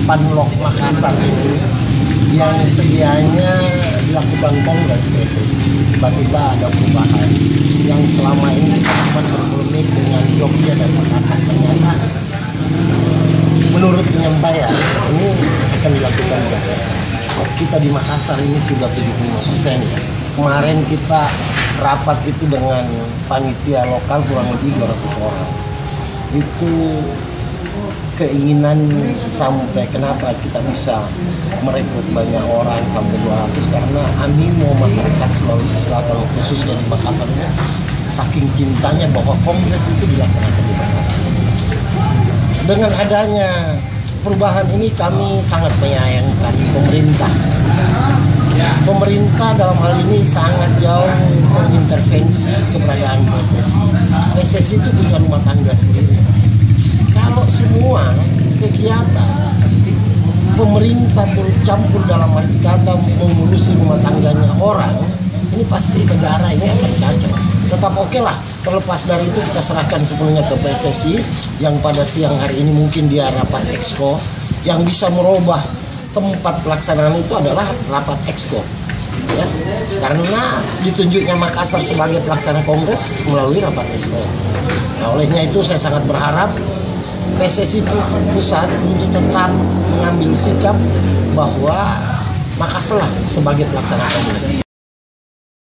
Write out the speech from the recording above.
Panlok Makassar ini yang sedianya dilakukan kongres PSSI, tiba-tiba ada perubahan yang selama ini cuma berpolemik dengan Jogja dan Makassar. Ternyata menurut penyampaian ini akan dilakukan Jogja. Kita di Makassar ini sudah 75%. Kemarin kita rapat itu dengan panitia lokal kurang lebih 200 orang. Itu keinginan sampai kenapa kita bisa merekrut banyak orang sampai 200 karena animo masyarakat Sulawesi Selatan khususnya di Makassar saking cintanya bahwa kongres itu dilaksanakan di Makassar. Dengan adanya perubahan ini kami sangat menyayangkan pemerintah. Pemerintah dalam hal ini sangat jauh mengintervensi keberadaan PSSI. PSSI itu punya rumah tangga sendiri. Kalau semua kegiatan pemerintah tercampur dalam arti kata mengurusi rumah tangganya orang, ini pasti negara ini akan kacau. Tetap oke lah, terlepas dari itu kita serahkan sepenuhnya ke PSSI yang pada siang hari ini mungkin dia rapat exco, yang bisa merubah tempat pelaksanaan itu adalah rapat exco. Ya, karena ditunjuknya Makassar sebagai pelaksana kongres melalui rapat exco. Nah, olehnya itu saya sangat berharap PSSI pusat untuk tetap mengambil sikap bahwa Makassar sebagai pelaksana kongres.